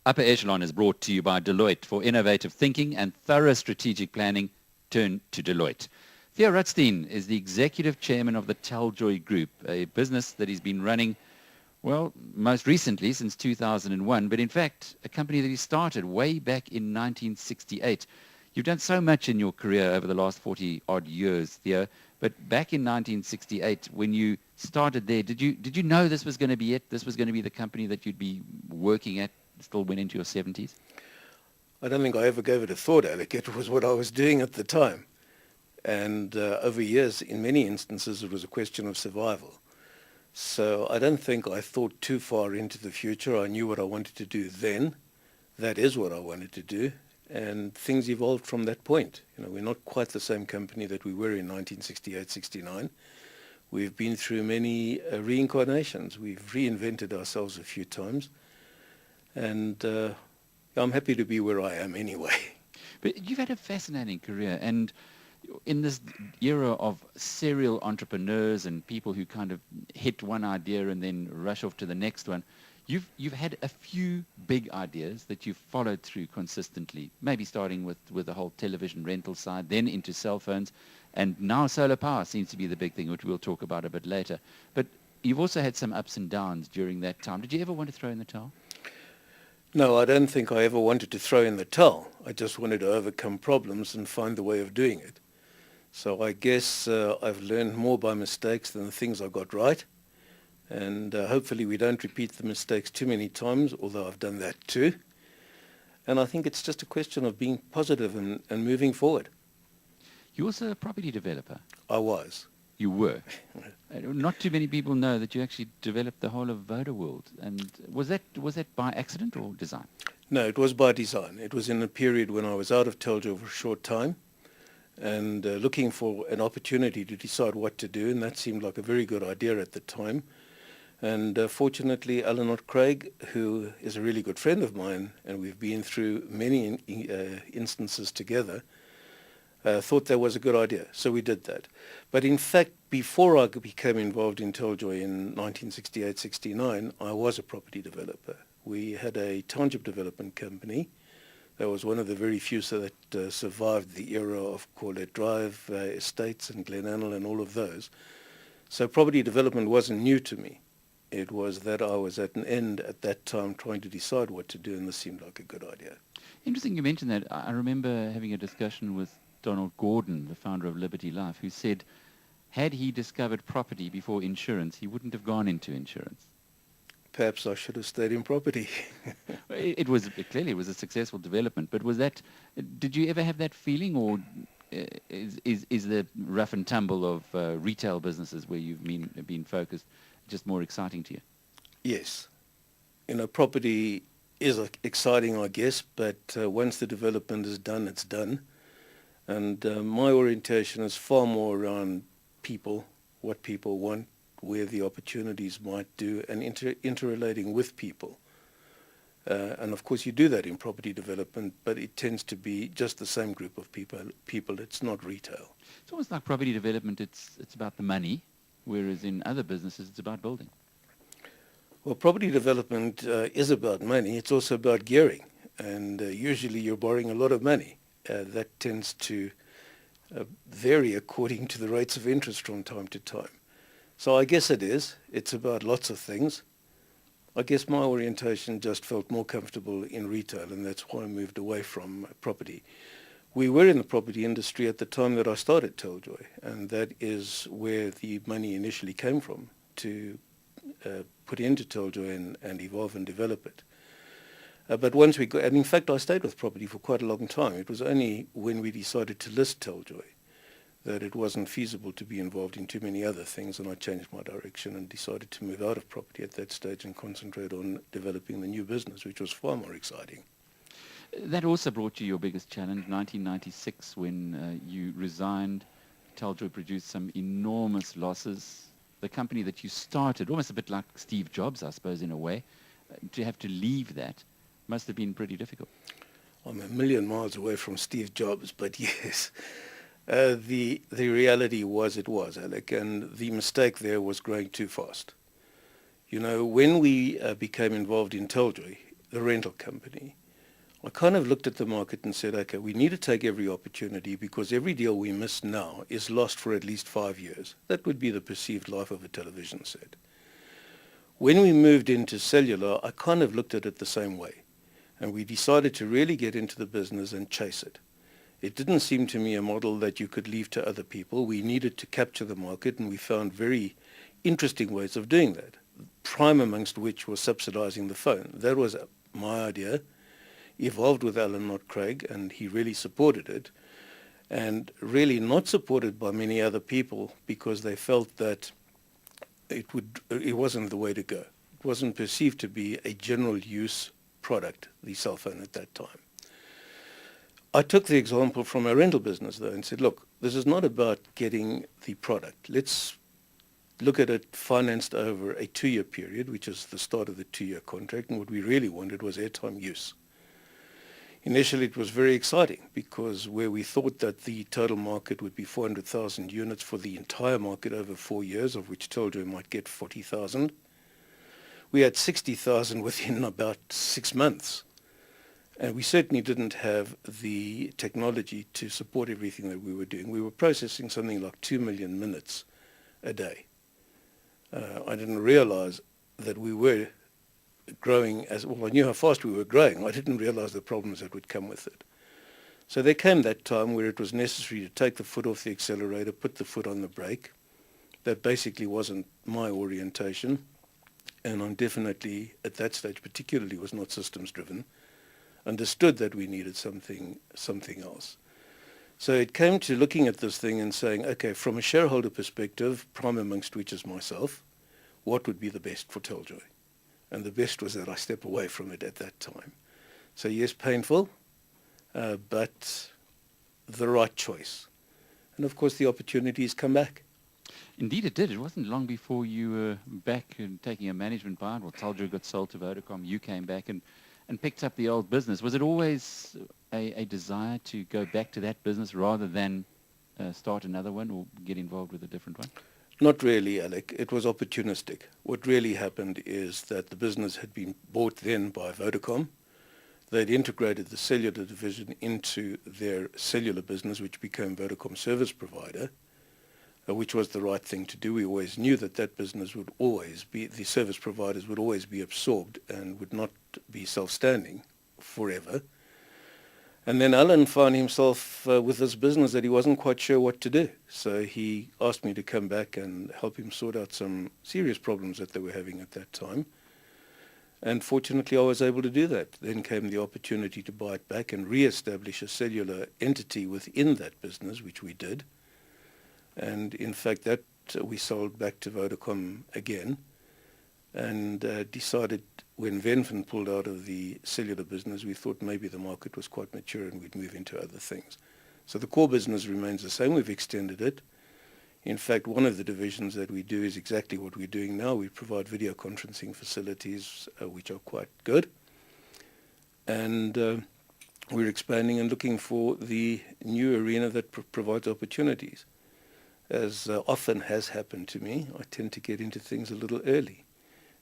Upper Echelon is brought to you by Deloitte. For innovative thinking and thorough strategic planning, turn to Deloitte. Theo Rustein is the executive chairman of the Teljoy Group, a business that he's been running, well, most recently since 2001, but in fact, a company that he started way back in 1968. You've done so much in your career over the last 40-odd years, Theo, but back in 1968, when you started there, did you know this was going to be it? This was going to be the company that you'd be working at, still went into your 70s? I don't think I ever gave it a thought, Alec. It was what I was doing at the time. And over years, in many instances, it was a question of survival. So I don't think I thought too far into the future. I knew what I wanted to do then. That is what I wanted to do. And things evolved from that point. You know, we're not quite the same company that we were in 1968, 69. We've been through many reincarnations. We've reinvented ourselves a few times. And I'm happy to be where I am anyway. But you've had a fascinating career, and in this era of serial entrepreneurs and people who kind of hit one idea and then rush off to the next one, you've had a few big ideas that you've followed through consistently, maybe starting with the whole television rental side, then into cell phones, and now solar power seems to be the big thing, which we'll talk about a bit later. But you've also had some ups and downs during that time. Did you ever want to throw in the towel? No, I don't think I ever wanted to throw in the towel. I just wanted to overcome problems and find the way of doing it. So I guess I've learned more by mistakes than the things I got right. And hopefully we don't repeat the mistakes too many times, although I've done that too. And I think it's just a question of being positive and moving forward. You're also a property developer. I was. You were. Not too many people know that you actually developed the whole of Vodaworld. And was that by accident or design? No, it was by design. It was in a period when I was out of Teljoy for a short time and looking for an opportunity to decide what to do, and that seemed like a very good idea at the time. And fortunately, Eleanor Craig, who is a really good friend of mine, and we've been through many instances together, thought that was a good idea, so we did that. But in fact, before I became involved in Teljoy in 1968-69, I was a property developer. We had a township development company. That was one of the very few that survived the era of Corlett Drive, Estates and Glenanel and all of those. So property development wasn't new to me. It was that I was at an end at that time trying to decide what to do, and this seemed like a good idea. Interesting you mentioned that. I remember having a discussion with Donald Gordon, the founder of Liberty Life, who said had he discovered property before insurance, he wouldn't have gone into insurance. Perhaps I should have stayed in property. It was clearly it was a successful development, but did you ever have that feeling, or is the rough and tumble of retail businesses where you've been focused just more exciting to you? Yes. You know, property is exciting, I guess, but once the development is done, it's done. And my orientation is far more around people, what people want, where the opportunities might do, and interrelating with people. And of course you do that in property development, but it tends to be just the same group of people. It's not retail. It's almost like property development, it's about the money, whereas in other businesses it's about building. Well, property development is about money. It's also about gearing, and usually you're borrowing a lot of money. That tends to vary according to the rates of interest from time to time. So I guess it is. It's about lots of things. I guess my orientation just felt more comfortable in retail, and that's why I moved away from property. We were in the property industry at the time that I started Teljoy, and that is where the money initially came from to put into Teljoy and evolve and develop it. But once we got, and in fact I stayed with property for quite a long time. It was only when we decided to list Teljoy that it wasn't feasible to be involved in too many other things, and I changed my direction and decided to move out of property at that stage and concentrate on developing the new business, which was far more exciting. That also brought you your biggest challenge, 1996, when you resigned. Teljoy produced some enormous losses. The company that you started, almost a bit like Steve Jobs, I suppose, in a way, to have to leave that must have been pretty difficult. I'm a million miles away from Steve Jobs, but yes, the reality was it was, Alec, and the mistake there was growing too fast. You know, when we became involved in Teljoy, the rental company, I kind of looked at the market and said, okay, we need to take every opportunity because every deal we miss now is lost for at least 5 years. That would be the perceived life of a television set. When we moved into cellular, I kind of looked at it the same way. And we decided to really get into the business and chase it. It didn't seem to me a model that you could leave to other people. We needed to capture the market, and we found very interesting ways of doing that, prime amongst which was subsidizing the phone. That was my idea, evolved with Alan, not Craig, and he really supported it, and really not supported by many other people because they felt that it wasn't the way to go. It wasn't perceived to be a general use product, the cell phone at that time. I took the example from our rental business though and said, look, this is not about getting the product. Let's look at it financed over a 2-year period, which is the start of the 2-year contract, and what we really wanted was airtime use. Initially it was very exciting because where we thought that the total market would be 400,000 units for the entire market over 4 years, of which Teljoy might get 40,000, we had 60,000 within about 6 months. And we certainly didn't have the technology to support everything that we were doing. We were processing something like 2 million minutes a day. I didn't realize that we were growing I knew how fast we were growing. I didn't realize the problems that would come with it. So there came that time where it was necessary to take the foot off the accelerator, put the foot on the brake. That basically wasn't my orientation. And I'm definitely, at that stage particularly, was not systems driven. Understood that we needed something else. So it came to looking at this thing and saying, okay, from a shareholder perspective, prime amongst which is myself, what would be the best for Teljoy? And the best was that I step away from it at that time. So yes, painful, but the right choice. And of course the opportunities come back. Indeed it did. It wasn't long before you were back and taking a management buyout. Well, Teljoy got sold to Vodacom. You came back and picked up the old business. Was it always a desire to go back to that business rather than start another one or get involved with a different one? Not really, Alec. It was opportunistic. What really happened is that the business had been bought then by Vodacom. They'd integrated the cellular division into their cellular business, which became Vodacom Service Provider, which was the right thing to do. We always knew that that business would always be, the service providers would always be absorbed and would not be self-standing forever. And then Alan found himself with this business that he wasn't quite sure what to do. So he asked me to come back and help him sort out some serious problems that they were having at that time. And fortunately I was able to do that. Then came the opportunity to buy it back and re-establish a cellular entity within that business, which we did. And in fact that we sold back to Vodacom again and decided when Venfin pulled out of the cellular business, we thought maybe the market was quite mature and we'd move into other things. So the core business remains the same. We've extended it. In fact, one of the divisions that we do is exactly what we're doing now. We provide video conferencing facilities, which are quite good. And we're expanding and looking for the new arena that provides opportunities. As often has happened to me, I tend to get into things a little early.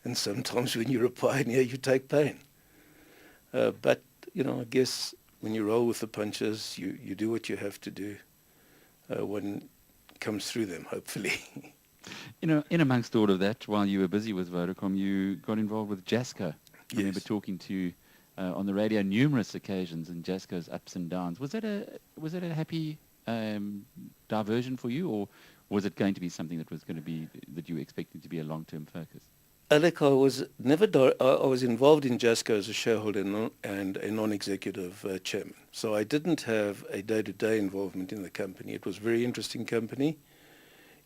And sometimes when you're a pioneer, you take pain. But, you know, I guess when you roll with the punches, you do what you have to do. One comes through them, hopefully. You know, in amongst all of that, while you were busy with Vodacom, you got involved with Jasco. I remember talking to you on the radio numerous occasions and Jasco's ups and downs. Was that a happy diversion for you, or was it going to be something that was going to be that you were expecting to be a long-term focus? Alec, I was involved in Jasco as a shareholder and a non-executive chairman. So I didn't have a day-to-day involvement in the company. It was a very interesting company.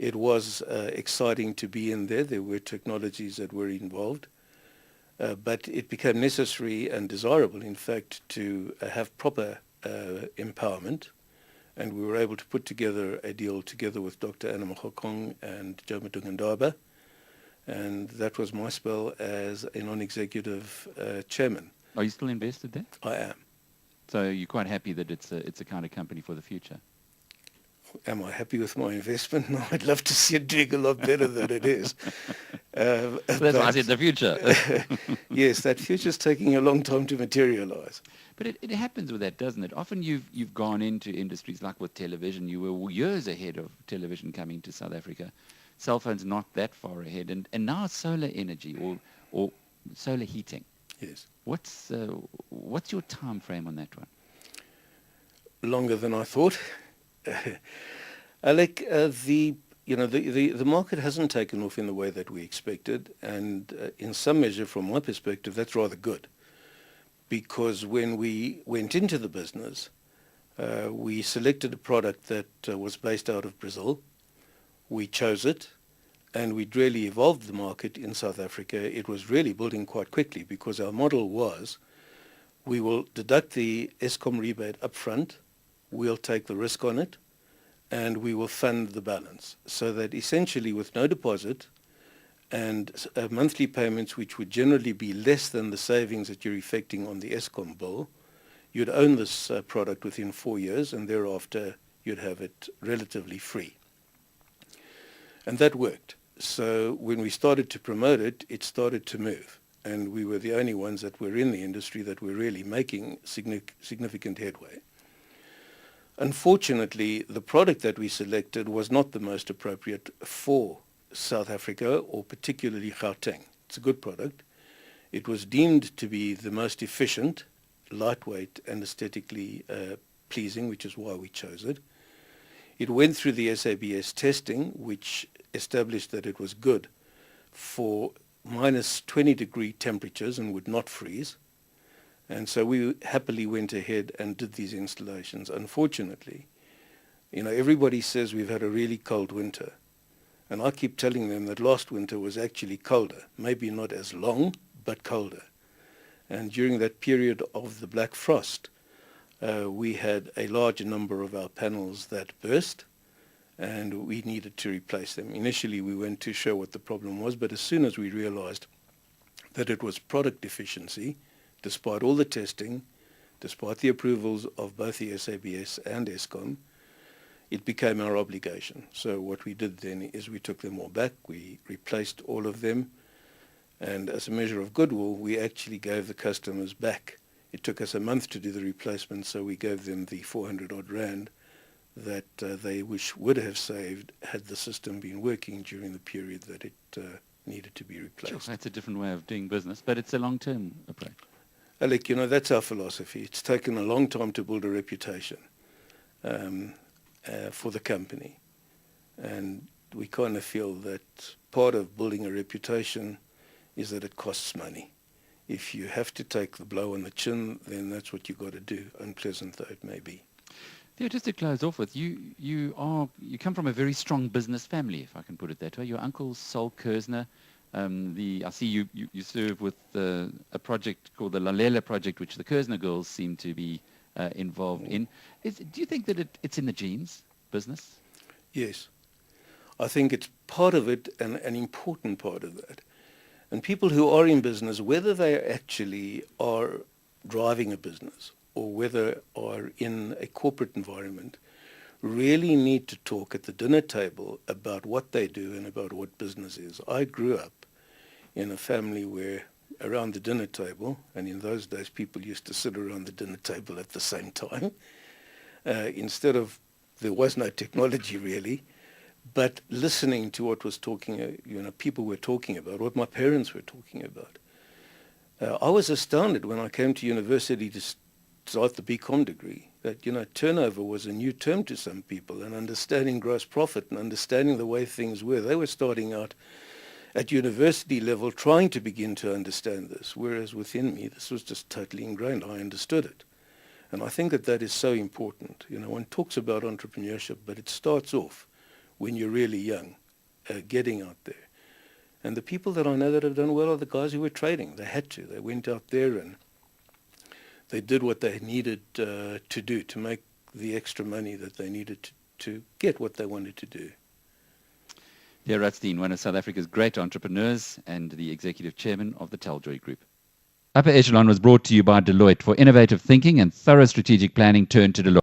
It was exciting to be in there. There were technologies that were involved. But it became necessary and desirable, in fact, to have proper empowerment. And we were able to put together a deal together with Dr. Anna Mahokong and Joe Madungandaba. And that was my spell as a non-executive chairman. Are you still invested there? I am. So you're quite happy that it's a kind of company for the future? Am I happy with my investment? No, I'd love to see it doing a lot better than it is. That's why I said the future. Yes, that future's taking a long time to materialize. But it happens with that, doesn't it? Often you've gone into industries like with television. You were years ahead of television coming to South Africa. Cell phones not that far ahead. And now solar energy or solar heating. Yes. What's your time frame on that one? Longer than I thought. Alec, the market hasn't taken off in the way that we expected, and in some measure, from my perspective, that's rather good. Because when we went into the business, we selected a product that was based out of Brazil. We chose it, and we'd really evolved the market in South Africa. It was really building quite quickly because our model was, we will deduct the Eskom rebate up front, we'll take the risk on it, and we will fund the balance. So that essentially with no deposit, and monthly payments which would generally be less than the savings that you're effecting on the Eskom bill, you'd own this product within 4 years, and thereafter you'd have it relatively free. And that worked. So when we started to promote it, it started to move. And we were the only ones that were in the industry that were really making significant headway. Unfortunately, the product that we selected was not the most appropriate for South Africa, or particularly Gauteng. It's a good product. It was deemed to be the most efficient, lightweight, and aesthetically pleasing, which is why we chose it. It went through the SABS testing, which established that it was good for minus 20 degree temperatures and would not freeze. And so we happily went ahead and did these installations. Unfortunately, everybody says we've had a really cold winter. And I keep telling them that last winter was actually colder, maybe not as long, but colder. And during that period of the black frost, we had a large number of our panels that burst, and we needed to replace them. Initially, we weren't too sure what the problem was, but as soon as we realized that it was product deficiency, despite all the testing, despite the approvals of both the SABS and Eskom, it became our obligation. So what we did then is we took them all back, we replaced all of them, and as a measure of goodwill, we actually gave the customers back. It took us a month to do the replacement, so we gave them the 400 odd rand that they would have saved had the system been working during the period that it needed to be replaced. Sure, that's a different way of doing business, but it's a long-term approach. Alec, that's our philosophy. It's taken a long time to build a reputation for the company. And we kind of feel that part of building a reputation is that it costs money. If you have to take the blow on the chin, then that's what you've got to do, unpleasant though it may be. Theo, just to close off with, you come from a very strong business family, if I can put it that way. Your uncle, Sol Kersner, I see you serve with a project called the Lalela Project, which the Kersner girls seem to be involved in. Do you think that it's in the genes, business? Yes. I think it's part of it, and an important part of that. And people who are in business, whether they actually are driving a business or whether are in a corporate environment, really need to talk at the dinner table about what they do and about what business is. I grew up in a family where around the dinner table, and in those days people used to sit around the dinner table at the same time, there was no technology really, but listening to what was people were talking about, what my parents were talking about. I was astounded when I came to university to start the BCom degree, that, turnover was a new term to some people, and understanding gross profit and understanding the way things were. They were starting out at university level trying to begin to understand this, whereas within me, this was just totally ingrained. I understood it. And I think that is so important. One talks about entrepreneurship, but it starts off when you're really young, getting out there. And the people that I know that have done well are the guys who were trading. They had to. They went out there and they did what they needed to do to make the extra money that they needed to get what they wanted to do. Theo Rustein, one of South Africa's great entrepreneurs and the executive chairman of the Teljoy Group. Upper Echelon was brought to you by Deloitte. For innovative thinking and thorough strategic planning, turn to Deloitte.